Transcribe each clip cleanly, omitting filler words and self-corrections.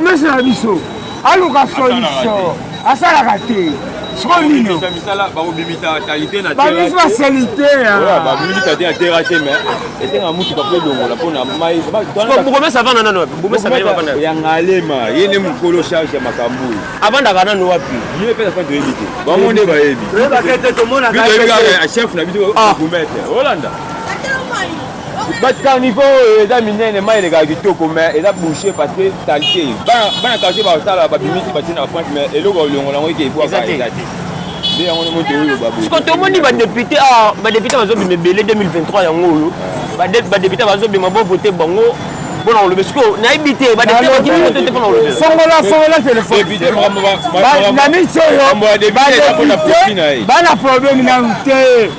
burgomestre na biso aluka solution asalaka te siko nino babiso basalite babimisa te na terrasse mais esenga mutuka mpe elongola mpona mai burgomestre avanda nano wapi burgomestre yanga alema ye nde mokolo charge ya makambo oyo avandaka nano wapi ye mpe nafa toyebi te bango nde bayebi chef na biso burgomestre olanda bakaniko oyo eza minene mai elekaka kitoko mais eza bouché parce que talite bana quartier basala babimisi batie na france mais eloko olongola yango eke ebwaka eza te nde yango nde moto oyo babsiko tomoni badepute bazobima ebele 2023 yango oyo badepute bazobima bovote bango mpona olobe siko nayebi te badepute bakini moto te mpona olobe fongola telefone na miti oyo bana problème nanu te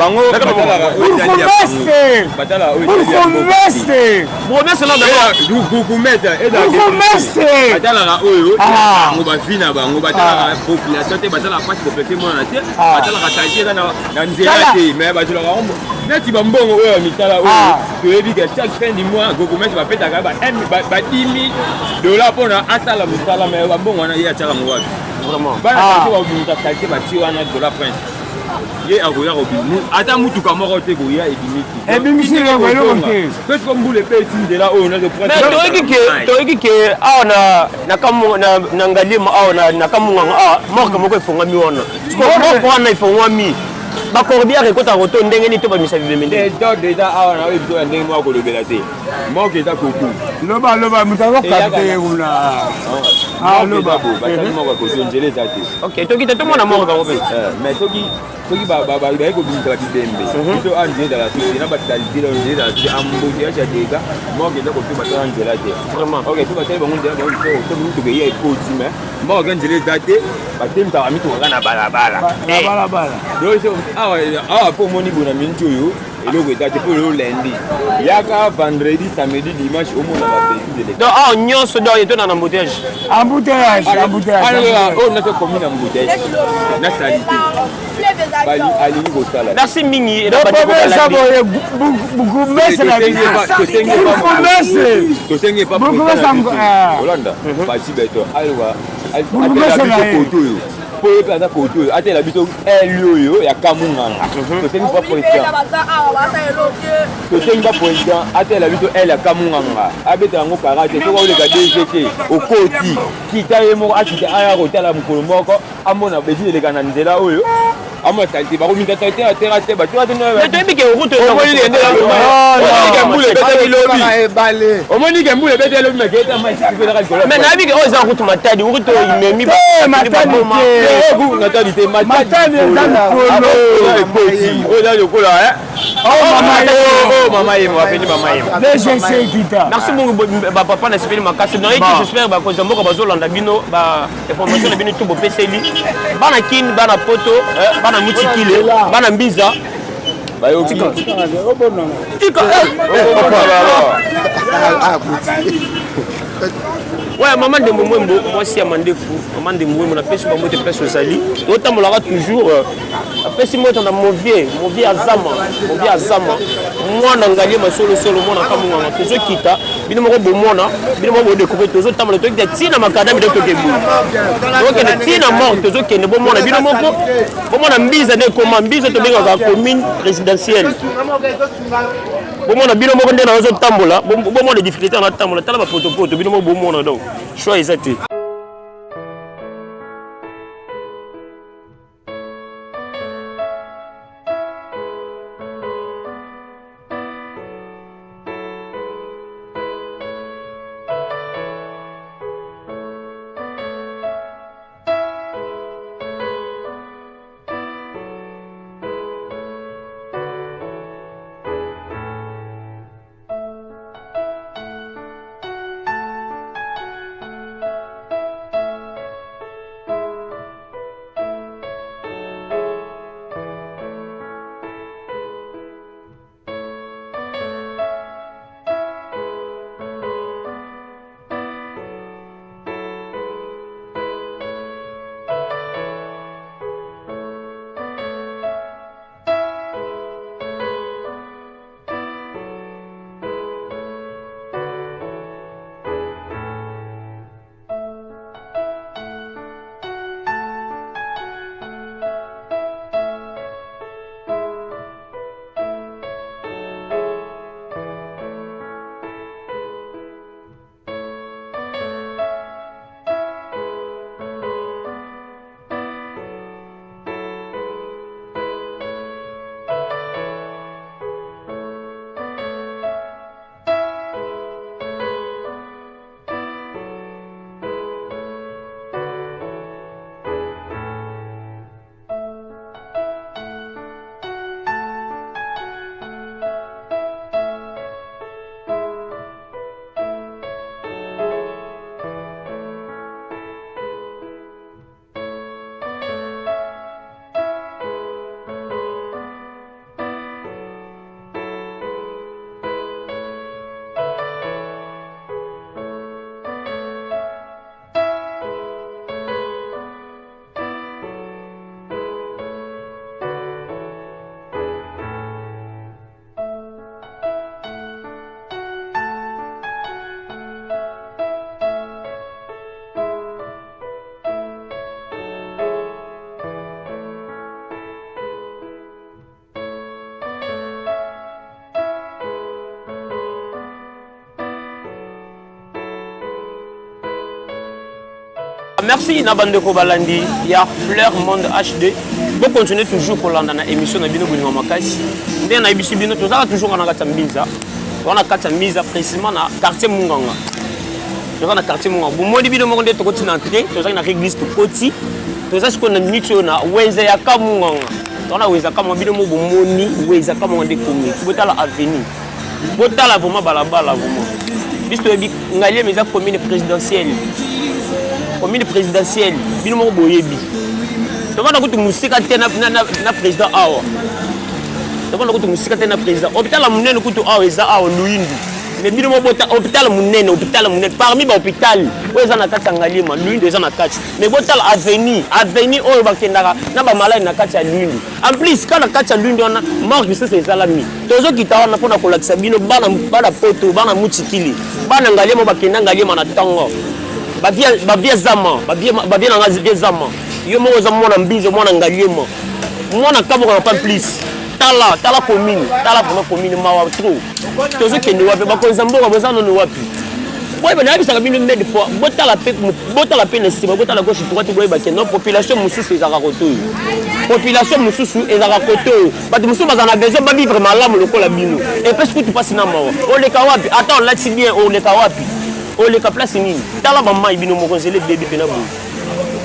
batalaka oyo bango bavi na bango batalaka population te batalaka pasi population monana te batalaka salite eza na nzela te mais bazolaka neti bambongo oyo ya mitala oyo toyebi ke chaque fin du mois gouvernement bapetaka ba 10 $ mpona asala mosala mais bambongo wana ye atiaka ngo wapi bana kasi babimisa salite bati wana dollar prince ye akoya kobimi ata mutuka moko te koya ebimisi eloko te pe siko mbula epe eti nzela oyo toyeki ke awa na ngalima awa na kamunganga awa morke moko efongwami wana morke wana efongwami bacorbiare ekotaka koto ndenge nini to bamisa bibeme nde eza awa na oyo biso ya ndenge moko kolobela te moke eza koku loba moto azokapte kuna batali moko koto nzela eza te ok toki te tomona moko bango mpe mais soki baye kobimisa babibembe biso anzela ezala te na batalite ezala te amboteyage ya dega moke eza koto batala nzela te ok so batali bango nzela bango so mituka eya ekoti mais moke nzela eza te batemisaka mituka kaka na balabala awa mpo omoni bona miniti oyo eloko eza te mpo lelo lundi yaka vendredi samedi dimanche omona bapesi donc awa nyonso donc etona na embouteillage oyo naso komi na embouteillage na salite alingi kosala merci mingi tosenge pa olanda pasi beto koto oyo po ye mpe aza koto oyo atela biso eli oyo ya kamunganga tosengi pa président atela biso eli ya kamunganga abetela yango karate soki oleka dgt okoti kita ye moko akita aya kotala mokolo moko amona besi eleka na nzela oyo amona salite bakomika salite ya terra te omonike mbula ebete elobi maketa mais nayebi ke oyo eza route matadi route imemi natadi te matadi oyo eza lokola mama yemo apeni mama yemo merci beaucoup bapapa na sepeli makasi nayebi j'espère bakonzi mboka bazolanda bino bainformation na bino to bopeseli bana kini bana poto bana mutikile bana mbiza ouais maman de Mwembo moi si amandefu maman de Mwembo na pesi ba moto pesi ozali otambolaka toujours pesi moto na mauvais azama mwana ngali masolo solo mwana kamunga tozo kita bino moko bomona bino moko découvrir tozo tambola to tina makadami de tokebu donc ne tina mort tozo kende bomona bino moko bomona mbiza ne koma mbiza to benga commune résidentielle bomona bino moko nde na zo tambola bomona difficulté na tambola tala ba poto bino moko bomona donc choix exact. merci na bandeko balandi ya Fleur Monde HD. Vous continuez toujours pour l'année émission de Bino Bolingo Makasi. Ndé na ibisu bino tozala toujours na kata Mbinza. On a kata Mbinza précisément na quartier Munganga. Nous na quartier Munganga. Bon modi bino mo ndé to koti na entrée, tozala na église to koti. Tozala ce qu'on a mis na Wenze ya Kamunganga. On a Wenze Kamunganga bino mo bomoni Wenze Kamunganga de komi. Botala avenue. Botala vraiment balabala vraiment. Bisto ebi ngalie meza commune présidentielle. Commune présidentielle bino mo boyebi. Donc on a goûté musika tena na président awa. Donc on a goûté musika tena président. Hôpital la munene goûté awa eza awa Luindi. Mais bino mo bota hôpital munene parmi ba hôpital oza na kati ngalima Luindi eza na kati. Mais botal avenue oyo bakendaka na ba malade na kati ya Luindi. En plus quand na kati ya Luindi on a mort c'est ezalami. Tozo kita wana pona kolakisa bino bana poto bana mutikili. Bana ngalima bakenda ngalima na tango. Ba via zama na ngazi via zama. Yo mo za mona mbizo mona ngaliema mona kabo ko pas plus tala commune tala vraiment commune mawa trop tozo kende wapi ba ko zamboka boza no wapi boy ba na bisa bino mbede fois botala pe na sima botala gauche droite boy ba kende population mususu ezaka koto population mususu ezaka koto ba de mususu bazana besoin ba vivre malamu lokola bino et parce que tu passes na mawa o le kawapi attends là si bien o le kawapi o le ka place nini tala mama ibino mo konzele bébé pena bo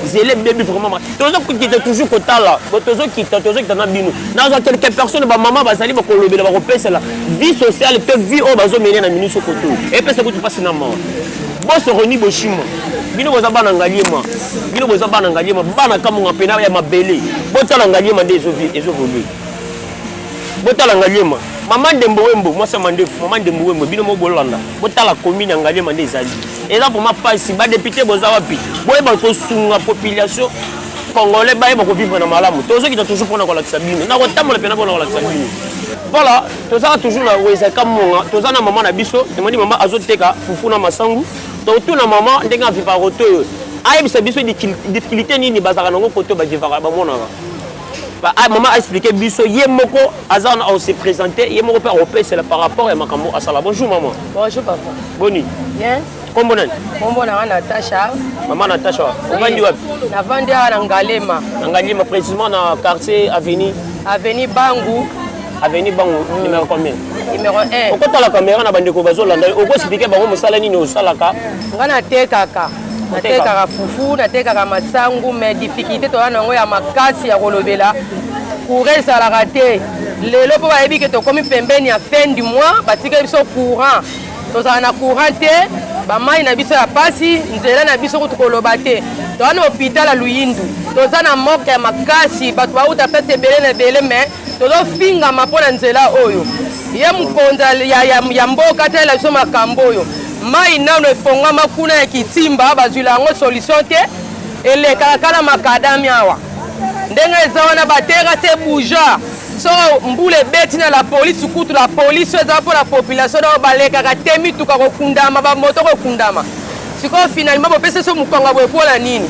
zélé bébé vraiment tozo quitter toujours kotala tozo quitter na bino na quelques personnes ba maman ba sali ba kolobela ba kopesa la vie sociale te vie o bazo mener na minute koto et parce que tu passes na mawa boss Roni Boshima bino boza bana ngaliema bana kamunga pena ya mabele botala ngaliema des ezovoluer botala ngaliema maman Dembo Wembo moi c'est mandefu maman Dembo Wembo bino mo bolanda botala commune ngaliema des ali et là pour ma passe ba député boza wapi boye ba to sunga population congolais ba ba ko vivre na malamu tozo ki toujours pona ko la sabine na ko tamola pena pona ko la sabine voilà toza toujours na weza kamonga toza na maman na biso demandi maman azoteka fufu na masangu to tout na maman ndenga viva roto ayi bisa biso difficulté nini bazaka nango koto ba vivra ba mona maman a expliqué biso ye moko azana on se présenter ye moko pa repère par rapport à makambo à sala. Bonjour maman. Bonjour papa. Boni. Bien. Comment on Kombo na Natacha. Maman Natacha. On va dire na vende à Ngalema. Ngalema précisément dans quartier avenue Bangu. Avenue Bangu numéro combien? Numéro 1. Pourquoi la caméra na bandeko bazolanda? Oko expliquer bango mosala nini osalaka? Ngana tekaka. Natekaka fufu, natekaka masangu, mais difficulté to na ngo ya makasi ya kolobela. Courant ça la raté. Lelo po ba yebi ke to komi pembeni ya fin du mois, batika biso courant. To za na courant te, ba mai na biso ya pasi, nzela na biso ko koloba te. To na hôpital ya Luyindu. To za na moke ya makasi, batu ba uta pese belé mais to do finga mapona nzela oyo. Ye mkonza ya mboka te la biso makambo oyo. Mai nano efongama kuna ya kitimba bazwila yango solution te elekala makadami awa ndenge eza wana batera te bougeoir so mbule beti na la police kutu la police eza pour la population na balekaka te mituka kokundama bamoto kokundama siko finalement bopesa so mukonga boepola nini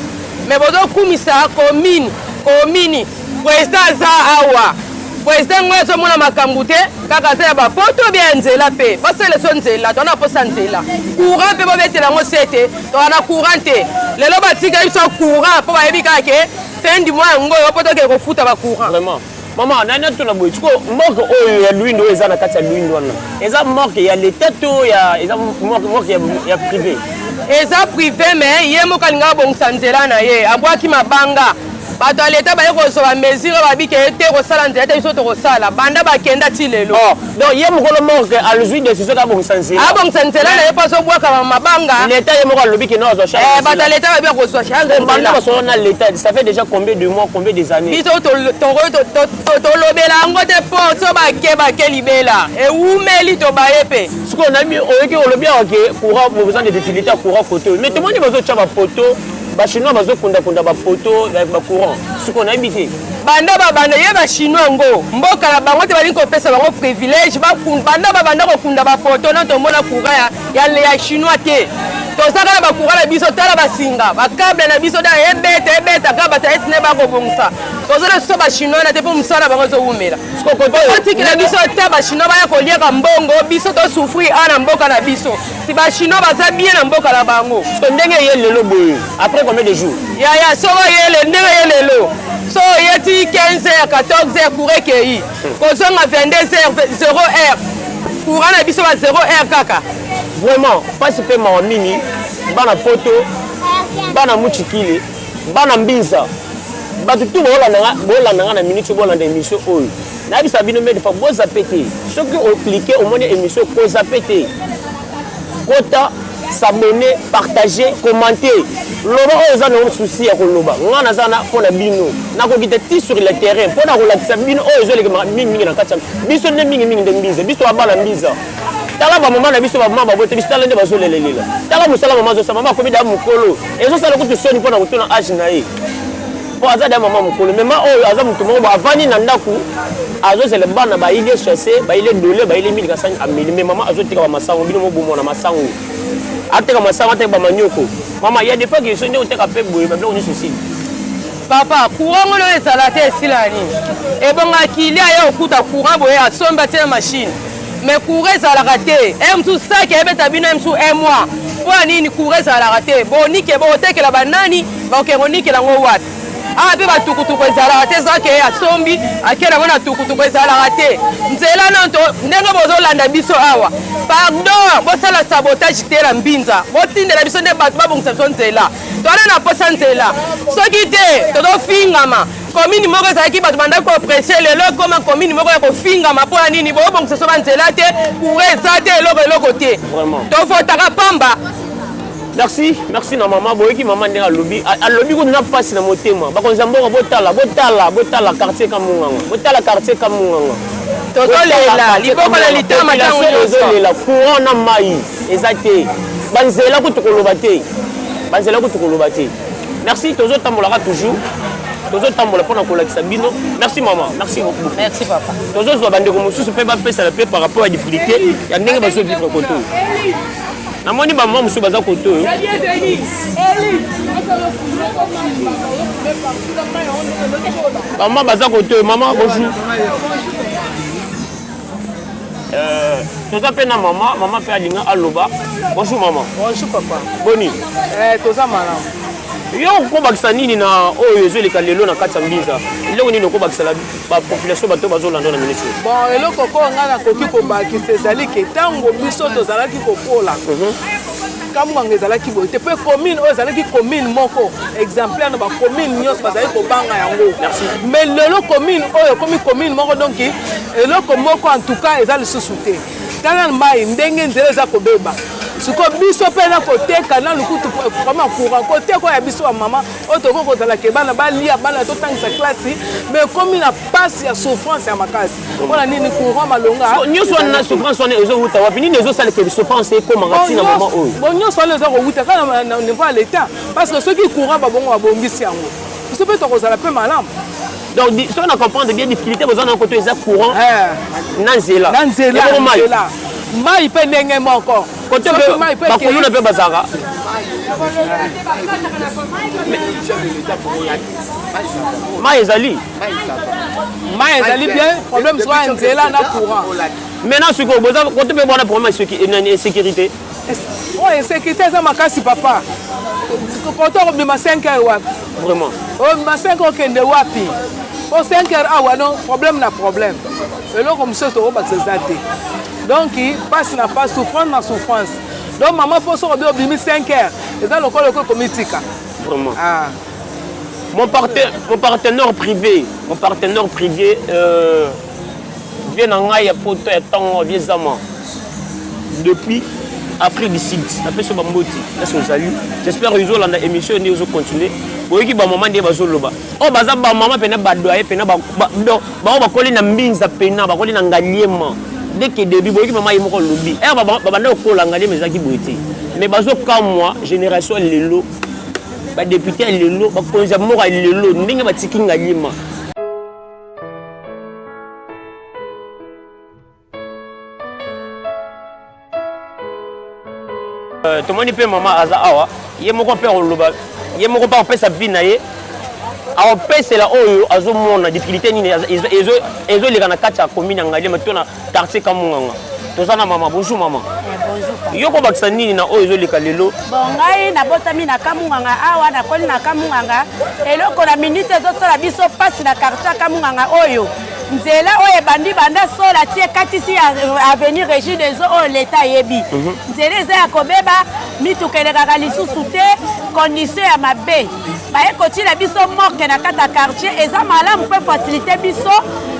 mais bozokumisa commune président aza awa président ngo ezomona makambo te kaka za ya bapoto bya nzela pe basele so nzela tona posa nzela courant pe bobetela ngo sete tona courant te lelo batika biso courant po bayebi kaka ke fin du mois ngo poto ke kofuta ba courant vraiment maman nana tona boitiko moke oyo ya Luindo eza na kati ya Luindo wana eza moke ya l'état to ya eza moke ya privé eza privé mais ye mokalinga bongisa nzela na ye abwaki mabanga bato aleta baye kozoba mesure babike ete kosala nzela te biso tokosala banda bakenda ti lelo donc ye mokolo moke alozwi décision kabongisa nzela abongisa nzela na ye mpo azobwaka mabanga leta ye moko alobi ke no azwa charge bato aleta babi akozwa charge banda basolo na leta ça fait déjà combien de mois combien des années biso tolobela yango te mpo so bake libela ewumeli tobaye mpe sikoyo nami oyoki olobi awa ke courant besoin de difficulté ya courant kote mais tomoni bazotya bapoto bachinois bazokunda bapoto bacourant sikoyo nayebi te banda ye bachinois ngo mboka na bango te balingi kopesa bango privilège banda babanda kokunda bapoto na tomona courant ya chinois te tozaka na bakura na biso tala basinga bakable na biso da ebeta kaka bato esine bakobongisa tozala so bachinois na te mpo mosala bango ezowumela otikila biso te bachinois baya koliaka mbongo biso tosufri a na mboka na biso si bachinois baza bien na mboka na bango ndenge ye lelo boye après combien de jours yaya soko yele ndenge ye lelo so yeti 15h 14h courant ekei kozonga 22h 0h courant na biso ba 0h kaka vraiment pasi mpe mawa mingi bana poto bana muchikile bana mbinza bato tu bolandanga na minute bolanda émission oyo nayebisa bino mpe defa bozape te soki oklike omoni émission kozape te kota s'abonner partager commenter loba oyo eza nango souci ya koloba nga naza na mpo na bino nakoki te ti sur le terrain mpo na kolakisa bino oyo ezolekema mingimingi na kati ya biso nde mingimingi nde mbiza biso abana mbiza tala bamama na biso bamama babote biso tala nde bazolelelela tala mosala mama azosala mama akomi da mokolo ezosala kutu soni mpo na kotuna age na ye mpo aza da mama mokolo mema oyo aza motu moko avandi na ndako azozela bana baile chasse baile dole baile mili kasani ameli me mama azotika bamasango bino mobomona masango ateka masango ateka bamanioko mama ya des fois que nde oteka mpe boye babiloko nyonso osili papa courant ngo oyo ezala te esila nini ebongaki lia ye okuta courant boye asomba te na machine mais courant ezalaka te mosu saki ebeta bino mosu un mois mpo ya nini courant ezalaka te bonike botekela banani bakoke konikela yango wapi awa mpe batukutuku ezalaka te ezalaka ye asombi akela ngo na tukutuku ezalaka te nzela nanto ndenge bozolanda biso awa pardon bosala sabotage te na mbinza botindela biso nde bato babongisa biso nzela toana na posa nzela soki te tozofingama komini moko ezalaki bato bandaki kopresse lelo ekoma komini moko ya kofingama mpo ya nini bobongisa so banzela te courant eza te eloko te tofotaka pamba merci merci na mama boyeki mama ndenge alobi kuna na pasi na motema bakonza mboka botala quartier kamunganga botala quartier kamunganga tozolela liboko na litama ntango nyonso courant na mai eza te banzela kutu koloba te merci tozotambolaka toujours tozotambola mpona kolakisa bino merci mama merci beaucoup merci papa tozozwa bandeko mosusu mpe bapesala mpe par rapport ya difficulté ya ndenge bazovivre koto namoni bamama mosusu baza koto oyo bamama baza koto oyo mama bonjour toza mpe na mama mpe alinga aloba bonjour mama bonjour papa boni toza malamu yo okobakisa nini na oyo ezoleka lelo na kati ya mbiza eloko nini okobakisa bapopulation bato bazolanda na minute bon eloko ko nga nakoki kobakisa ezali ke ntango biso tozalaki kopola kamwanga ezalaki boye te mpe commune oyo ezalaki commune moko exemplaire na bacommune nyonso bazali kobanga yango mais lelo commune oyo ekomi commune moko donc eloko moko en tout cas eza lisusu te tala mai ndenge nzela eza kobeba siko biso mpe na koteka na lukutu koma courant koteka oyo ya biso ya mama oyo tokoki kozalaka bana balia bana totangisa klasi mais komi na pasi ya souffrance ya makasi mpona nini courant malonga nyonso wana na souffrance wana ezowuta wapi nini ezosalaka souffrance ekomanga ntina mama oyo bon nyonso wana eza kowuta kaka na niveau ya l'état parce que soki courant babongo babongisi yango biso mpe tokozala mpe malamu donc soki na comprendre bien difficulté boza na koto eza courant na nzela mai mpe ndenge moko kote bakuluna mpe bazalaka mai ezali bien problème soko ya nzela na courant maintenant sikoyo boza kote mpe bona problème ya insécurité oyo insécurité eza makasi papa kote okobima 5 heures wapi vraiment obima 5 heures okende wapi po 5 heures awa no problème na problème eloko mosusu tokobakisa eza te donc passe na passe souffrance na souffrance donc maman mpo soko obi obimi 5 heures eza lokola oko ekomitika vraiment mon partenaire privé vie na ngai ya poto ya ntango vie zama depuis Afrique du Sud napesi bamboti ese ozali j'espère ezolanda émission nde ezocontinue boyoki bamama nde bazoloba oyo baza bamama pena badoye pena bango bakoli na mbinza pena bakoli na ngaliema deke début boyoki mama ye moko lobi babanda kokola ngaliema ezalaki boye te mais bazokamwa génération lelo badepute ya lelo bakonzi ya moko ya lelo ndenge batiki ngaliema tomoni pe maman aza awa ye moko pe oloba ye moko pa opesa vie na ye aopesela oyo azomona difficulté nini ezoleka na kati ya commune ya Ngaliema to na quartier Kamunganga toza na mama. Bonjour maman. Bonjour. Yo ko bakisa nini na oyo ezoleka lelo? Bon ngai nabotami na Kamunganga awa nakoli na Kamunganga eloko na minute ezosala biso pasi na quartier Kamunganga oyo nzela oyo ebandi banda sola tie katisi avenir Régie des Eaux oyo leta yebi nzela eza ya kobeba mituka elekaka lisusu te condition ya mabe baye kotina biso moke na kata quartier eza malamu mpe facilité biso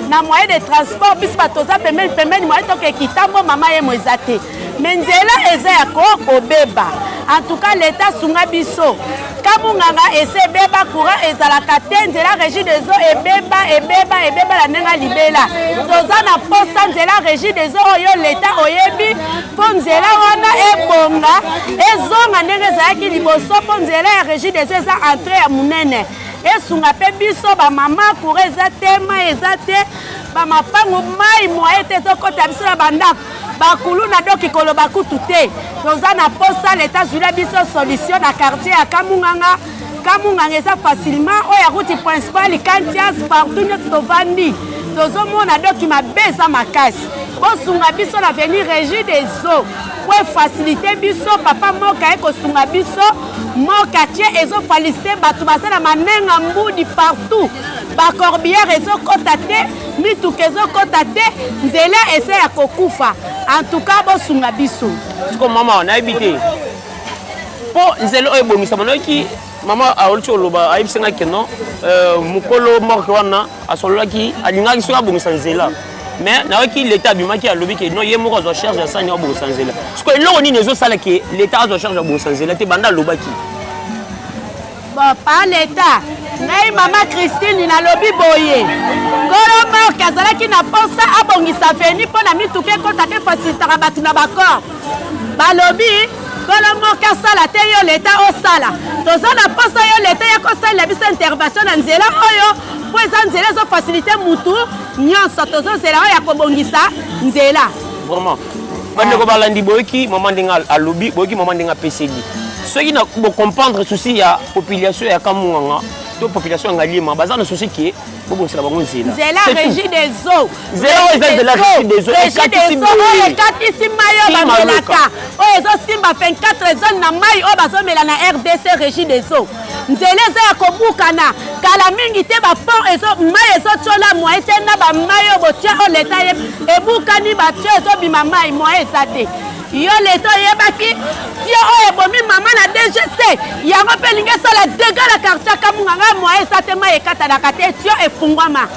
na moyen de transport biso batoza pembeni moyen toke kitambo mama ye moeza te mais nzela eza ya kobeba en tout cas l'état sunga biso Kamunganga ese beba courant ezalaka te nzela Régie des Eaux ebeba la nenga libela toza na posa nzela Régie des Eaux oyo l'état oyebi po nzela wana ebonga ezonga ndenge ezalaki liboso po nzela ya Régie des Eaux eza entrée ya munene esunga mpe biso bamama courant eza te mai eza te bamapangu mai moye te ezokota biso na bandako bakulu na doki koloba kutu te toza na posa l'état zula biso solution na quartier ya Kamunganga eza facilement oyo route principale Kantias partout nyonso tovandi tozomona doki mabe eza makasi bosunga biso na avenir Régie des Eaux po facilité biso papa moka ekosunga biso moka tie ezofacilité bato basala manenga mbudi partout bacorbière ezokota te mituka ezokota te nzela eza ya kokufa en tout cas bosunga biso siko mama nayebi te po nzela oyo ebongisama noyoki mama aoliti oloba ayebisangaki no mokolo morke wana asololaki alingaki soki abongisa nzela mais nayoki l'état abimaki alobi ke non ye moko azwa charge ya sani abongisa nzela siko eloko nini ezosala ke l'état azwa charge abongisa nzela te banda alobaki bon par l'état ngai mama Christine nalobi boye ngolo morke azalaki na posa abongisa veni mpo na mituka ekota te facilitaka bato na bakor balobi ngolo morke asala te yo l'état osala toza na posa yo l'état ya kosalela biso intervention na nzela oyo po eza nzela ezofacilité mutu nyonso tozozela oyo ya kobongisa nzela vraiment bandeko balandi boyoki mama ndenge alobi boyoki mama ndenge apeseli soki na bocomprendre souci ya population ya Kamunganga to population ya Ngaliema baza na souci ke bobongisela bango nzela Régie des Eaux nzela oyo eza nzela Régie des Eaux ekatisi mai oyo bamelaka oyo ezosimba 24 zone na mai oyo bazomela na RDC Régie des Eaux nzela eza ya kobukana kala mingi te bapont mai ezotyola moye te na bamai oyo botie oyo leta ebukani batio ezobima mai moye eza te yo leta oyebaki tio oyo ebomi mama na DGC yango mpe elingi esala dega na quartier Kamunganga moye eza te mai ekatanaka te tio efungwama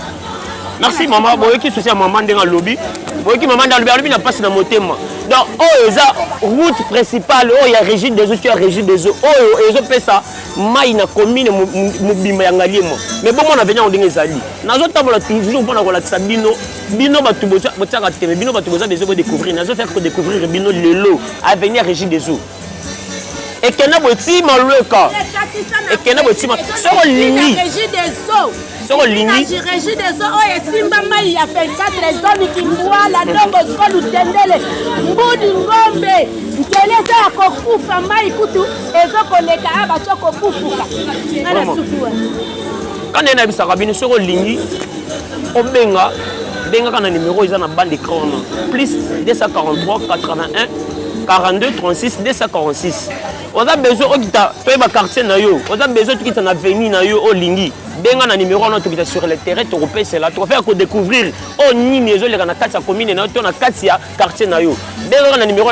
merci mama boyoki souci ya mama ndenge alobi boyoki mama ndenge alobi na mpasi na motema donc oyo eza route principale oyo ya Régie des Eaux to ya Régie des Eaux oyo ezopesa mai na commune mobimba ya Ngaliema mais bomona venya ndenge ezali nazotambola toujours mpona kolakisa bino bato botiaka te mais bino bato boza besoin kodécouvrir nazofaka kodécouvrir bino lelo avenir Régie des Eaux ekenda botima lweka ekenda botima soko lingi soko lingi Régie des Eaux oyo esimba mai ya 24 zone Kimbwala ndongo skolu tendele mbudi ngombe nzela eza ya kokufa mai kutu ezokoleka ya bato kokufuka ngana sukiwa kana nayebisaka bino soko lingi obenga bengaka na numéro eza na bande écran wana plus 243 81 42 36 246 oza besoin okita toyeba quartier na yo oza besoin tokita na avenue na yo olingi benga na numéro wana tokita sur le terrain tokopesela tokofaka kodécouvrir o nini ezoleka na kati ya commune na yo to na kati ya quartier na yo bengaka na numéro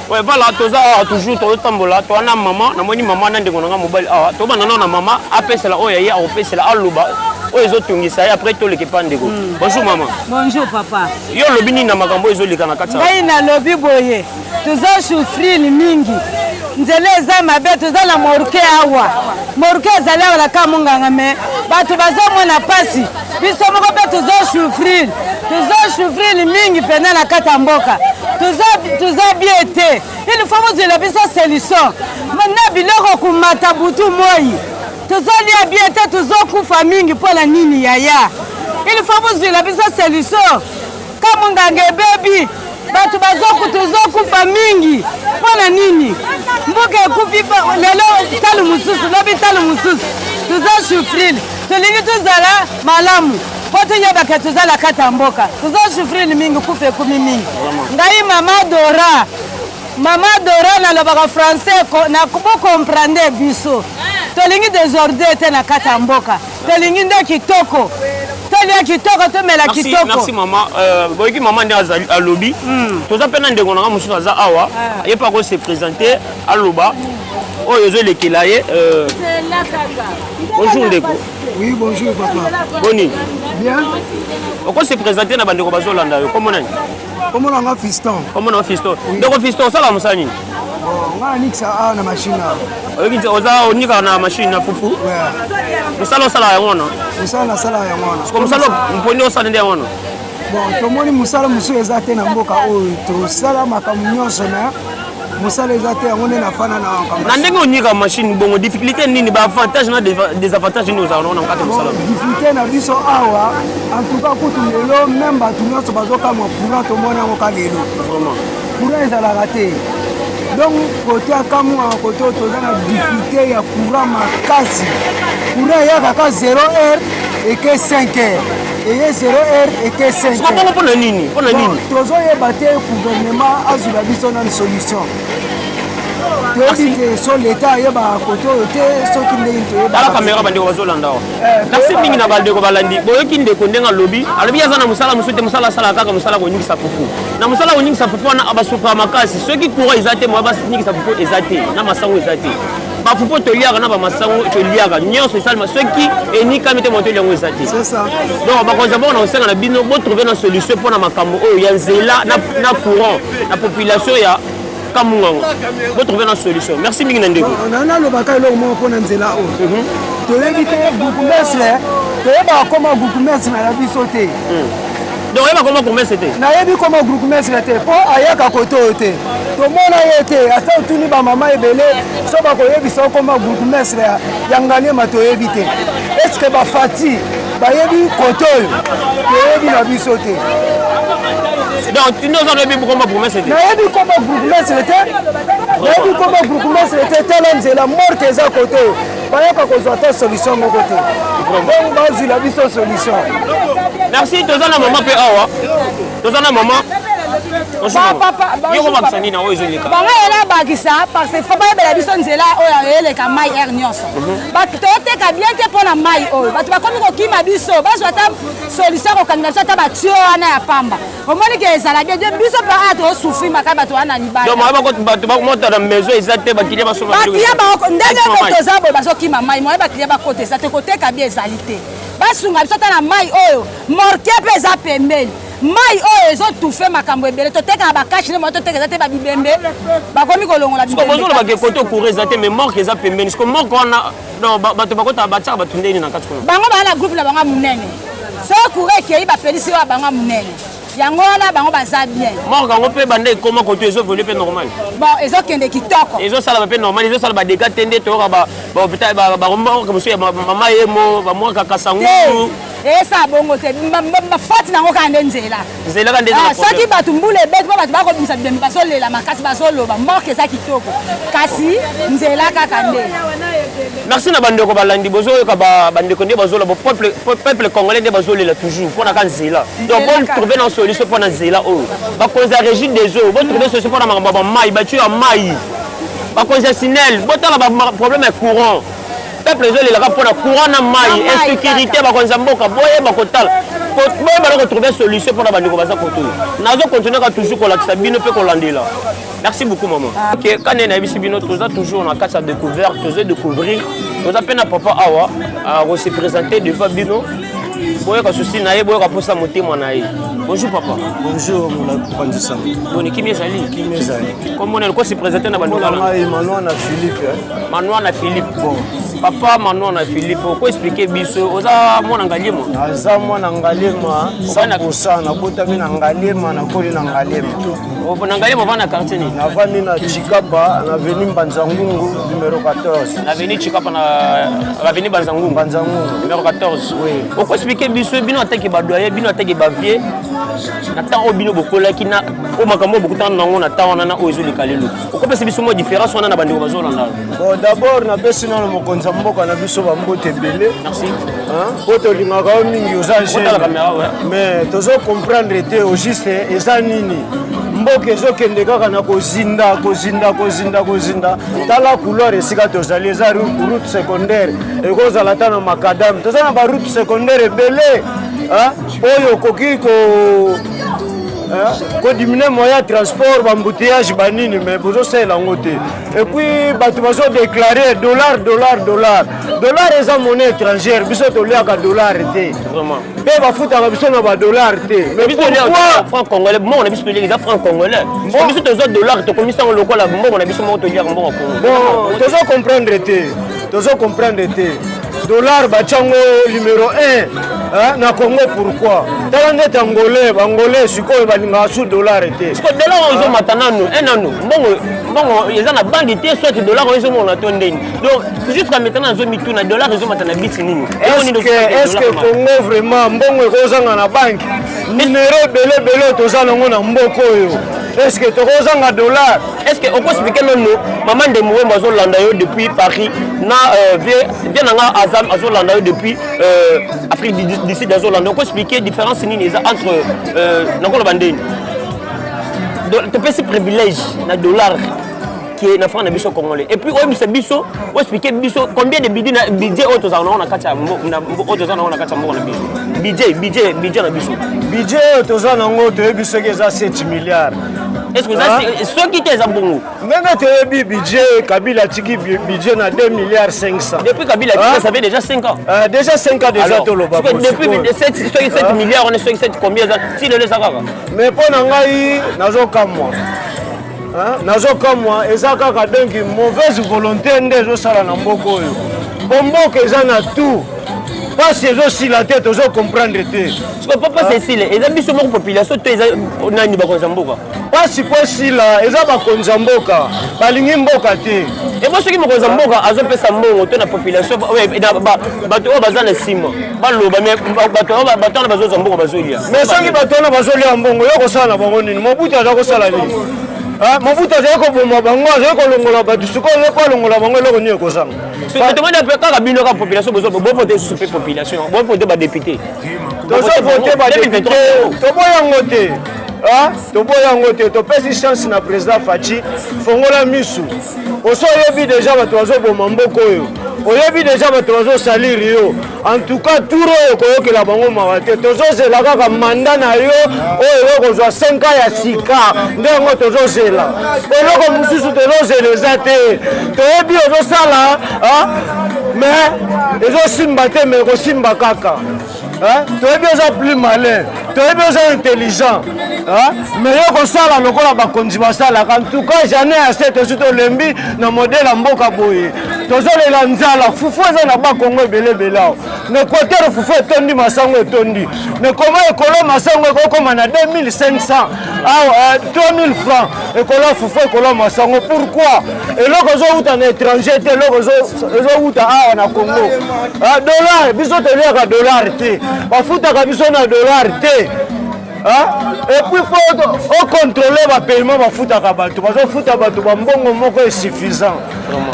ouais voilà toza toujours totambola to na mama na moni mama na ndengo nga mobile awa to bana na mama apesela oya ye apesela aluba oyo ezotungisa ye après toleka epa ndeko. Bonjour maman. Bonjour papa. Yo lobi nini na makambo ezoleka na kati? Ngai nalobi boye tozosufrir mingi nzela eza mabe toza na moruke awa moruke ezali awa na kamunganga me bato bazomona pasi biso moko mpe tozosufrir mingi pena na kati ya mboka toza bie te il faut mozwela biso solution na biloko kumata butu moi tozolia bie te tozokufa mingi mpo na nini yaya il faut mozwela biso solution kamunganga ebebi bato tozokufa mingi mpona nini mboka ekufi lelo talo mosusu lobi talo mosusu tozosufrire tolingi tozala malamu mpo toyebaka tozala kati ya mboka tozosufrire mingi kufa ekumi mingi ngai mama dora nalobaka français nakokomprendre biso tolingi desordre te na kati ya mboka tolingi nde kitoko tolia kitoko tomela kitoko. Merci maman. Boyeki maman nde alobi. Toza pena ndengo nanga mususu aza awa. Ye pa ko se présenter aloba. Oyo ezolekela ye. Bonjour ndeko. Oui, bonjour papa. Boni. Bien. Oko se présenter na bandeko bazolanda yo. Comment nani? Comment on a fiston? Comment on a fiston? Ndeko fiston sala musani. On a na machine. Oyoki oza onika na machine na fufu. Ouais. Musala sala ya ngona. Musala sala ya ngona. Parce que musala mponi osala nde ya ngona. Bon, tomoni musala musu eza te na mboka oyo tosala makambo nyonso na musala eza te yango nde nafana na makambo. Na ndenge onika machine bongo difficulté nini ba avantage na désavantage nini ozala na kati musala? Difficulté na biso awa en tout cas kutu lelo même bato nyonso bazokamwa courant tomona yango ka lelo. Vraiment. Courant ezalaka te. Donc côté akamwa côté toza na difficulté ya courant makasi. Courant eyaka ka 0h et que 5h. Et 0h et que 5h. Comment pour le nini? Pour le nini? Tozoyeba te gouvernement azula biso na solution. Toyebi so l'État ayeba côté oyo te soki ndenge toyeba. Tala caméra bandeko bazolanda awa. Merci mingi na bandeko balandi. Boyoki ndeko ndenga lobi. Alobi aza na musala musu te musala sala kaka musala konyingisa fufu. Na musala konyingisa fufu wana abasufa makasi. Soki courant ezate mo abanyingisa fufu ezate na masango ezate. Ba fufu toliaka na ba masango toliaka nyonso esalema soki enikami te moto yango ezate. C'est ça. Donc bakonza bona osenga na bino bo trouver na solution pour na makambo oyo ya nzela na courant na population ya Kamungango. Vous trouvez une solution. Merci mingi ndeko. On a le bakay lo mo pona nzela o. Toyebi te bukumesle, toyeba koma bukumesle na biso te. Donc yeba koma bukumesle te. Na yebi koma bukumesle te po ayaka koto te. Tomona yete ata tuni ba mama ebele so ba koyebi so koma bukumesle ya ngane ma toyebi te. Est-ce que ba fati ba yebi koto toyebi na biso te. Donc tu nous as dit comment pour mettre. Na yebi koma bukumesle te. Yebi koma bukumesle te tala nzela morte eza koto. Bayaka kozwa ta solution moko te. Donc bazu la biso solution. Merci tozana maman pe awa. Tozana maman. Yoko bakisani na oyo zoleka. Banga ela bakisa parce que faut ba biso nzela oyo eleka mai air nyonso. Bato teka bien te pona mai oyo. Bato bakomi kokima biso, bazwa ta solution ko kanga ta batio wana ya pamba. Omoni ke ezala bien biso pa ato souffrir makaba bato wana libala. Donc maba bato bakomota na maison ezate bakilia baso ba. Bakilia ba ndenge ko tozabo bazokima mai, mo bakilia ba kote sa te koteka bien ezalité. Basunga biso ta na mai oyo, mortier pe za pembeni. Mai oyo ezotufe makambo ebele toteka bakashi ne moto teka te ba bibembe bakomi kolongola bibembe. Parce que bozo ba koto courir ezate mais mort eza pembeni. Parce que mort kona non bato bakota batcha batundeni na kati kuna. Bango ba na groupe na bango munene. So courir ke ba pelisi wa bango munene. Yango wana bango baza bien. Mort kango pe bande koma koto ezo voler pe normal. Bon ezokende kitoko. Ezo sala pe normal, ezo sala ba dégâts tende to ba hôpital ba mort comme ça mama yemo ba mort kaka sangu. Esa bongo te mafati nango kande nzela. Nzela kande nzela. Soki bato mbule bete bato bakobimisa bembe bazolela makasi bazoloba morke eza kitoko. Kasi nzela kaka nde. Merci na bandeko balandi bozo yoka ba bandeko nde bazola bo peuple congolais nde bazolela toujours pona ka nzela. Donc on trouver une solution pona nzela o. Ba koza régime des eaux, on trouver solution pona makambo ba mai, ba tu ya mai. Ba koza sinel, botala ba problème est courant. Peuple ezolela ka pona courant na mai, insécurité ba konza mboka boye ba kotala. Boye ba retrouver solution pona bandeko baza koto. Nazo continuer ka toujours ko lakisa bino pe ko landela. Merci beaucoup maman. OK, quand on a vu bino toujours on a quatre découverte, découvrir Vous appelez à papa Awa à se présenter devant Bino. Boye ka souci na ye boye ka posa motema na ye. Bonjour papa. Bonjour mon apprentissage. Boni kimi ezali? Kimi ezali. Comment on se présenter na bando kala? Manoa na Philippe. Manoa na Philippe. Bon. Papa Manoa na Philippe, pourquoi expliquer biso? Oza mwana ngalema. Aza mwana ngalema 100% na botami na ngalema na koli na ngalema. O na ngalema vana quartier ni. Na vani na Chikapa na avenue Mbanzangungu numéro 14. Na avenue Chikapa na avenue Mbanzangungu. Mbanzangungu numéro 14. Oui. Pourquoi expliquer biso bino ataki badoyer bino ataki bavier? Na temps bino bokola kina o makambo bokuta nango na temps wana o ezoli kalelo. Pourquoi pesi biso mo différence wana na bandeko bazolanda? Bon d'abord na pesi na mokonza mboka na biso ba mbote belé. Merci. Poto lingaka mingi ozaje. La caméra ouais. Mais tozo comprendre te au juste eza nini. Mboka ezokende kaka na kozinda tala couleur esika tozali eza route secondaire ekozala ta na makadam toza na ba route secondaire ebele oyo okoki kodimine moyen transport bambouteillage banini mais bozosala yango te et puis bato bazodéclare dollar eza monnaie étrangère biso toliaka dollar te mpe bafutaka biso na badollar te mais pourquoi franc congolais mbongo na biso toliaka eza franc congolais biso toza dollar tokomisa yango lokola mbongo na biso moko toliaka mbongo bon tozo comprendre te dollar batiango numéro 1 na Congo pourquoi tala ndete bangolais sikoyo balingaka su dollar te parce que dollar ozomata nano mbongo eza na banque te soit dollar ezomona to ndeni donc jusqu'à maintenant azomituna dollar ezomata na biti nini est-ce que Congo vraiment mbongo ekozanga na banque numéro belé toza nango na mboka oyo est-ce que tokozanga dollar est-ce que on peut expliquer non maman de Mouembo azolanda yo depuis Paris na vient nanga Azam azolanda yo depuis Afrique du Sud azolanda on peut expliquer différence nini entre nako la bandeni tu peux ce privilège na dollar qui est na franc na biso congolais et puis o biso o expliquer biso combien de budget auto za na kata na auto za na kata na biso budget na biso budget auto za nango to biso ke za 7 milliards. Est-ce que ça c'est ce qui est zabongo même te budget Kabila tiki budget na 2 milliards 500 depuis Kabila ça fait déjà 5 ans déjà 5 ans déjà to loba depuis 7 milliards on est sur 7 combien si le ça mais pour ngai nazokamwa eza kaka donc mauvaise volonté nde ezosala na mboka oyo po mboka eza na tout pasi ezosila te tozocomprendre te papa cecile eza biso moko population to eza nani bakonza mboka pasi po esila eza bakonza mboka balingi mboka te ebo soki mokonza mboka azopesa mbongo to na population bato oyo baza na nsima baloba bato wana bazozwa mbongo bazolia mais soki bato wana bazolia mbongo yo kosala na bango nini mobutu aza kosala nini mafuta azali koboma bango azali kolongola bato sikoyo azali kolongola bango eloko nini ekozanga tomoni ape kaka bino kaka population bovote susu mpe population bovote badepute tozovote badepute toboyango te topesi chance na président Faci fongola misu oso oyebi deja bato bazoboma mboka oyo oyebi deja bato bazosaliri yo en tout cas tour oyo koyokela bango mawa te tozozela kaka manda na yo oyo ekozwa 5 ans ya sika nde yango tozozela eloko mosusu tozozela eza te toyebi ozosala mais ezosimba te mais ekosimba kaka toyebi oza plus malin toyebi oza intelligent mais yo kosala lokola bakonzi basalaka en tout cas jamais assez tosi tolembi na modele ya mboka boye tozolela nzala fufu eza na bakongo ebelebele awo na équateur fufu etondi masango etondi mais koma ekolo masango ekokoma na 2500 awa 3000 francs ekolo fufu ekolo masango pourquoi eloko ezowuta na étranger te eloko ezowuta awa na congo dollar biso toliaka dollar te bafutaka biso na dollar te et puis faut contrôler ba paiement bafutaka bato bazofuta bato bambongo moko insuffisant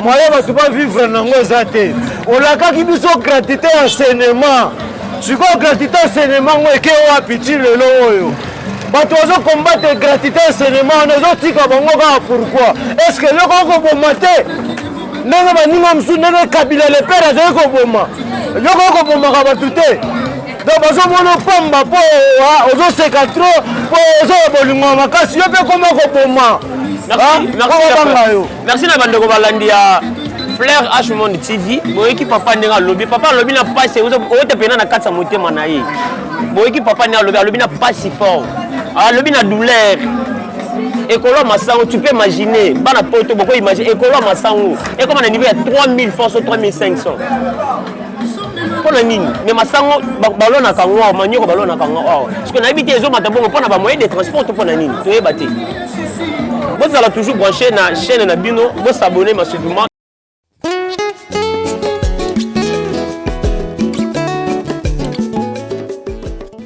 moyen bato bavivre nango eza te olakaki biso gratuité ya enseignement sikoyo gratuité ya enseignement ngo eke wapi ti lelo oyo bato bazokombate gratuité ya enseignement wana ezotika bango kaka pourquoi est ce que eloko okoboma te ndenge baninga mosusu ndenge Kabila le père azali koboma eloko okobomaka bato te donc bazomona pamba mpo ozoseka trop mpo ozoya bolingo makasi yo mpe koma koboma merci na bandeko balandi ya Fleur H Monde TV, boyeki papa ndenge alobi, papa alobi na passe, ote pena na kati ya motema na ye. Boyeki papa ndenge alobi na passe fort. Alobi na douleur. Ekolo masango, tu peux imaginer, bana poto boko imaginer ekolo masango. Et comme on a niveau à 3000 force 3500. Pour la mine, mais masango ballon na kango, manioko ballon na kango. Parce qu'on habite les hommes à tabongo pour na ba moyen de transport pour la mine. Tu es battu. Vous allez toujours brancher na chaîne na bino, vous s'abonner massivement.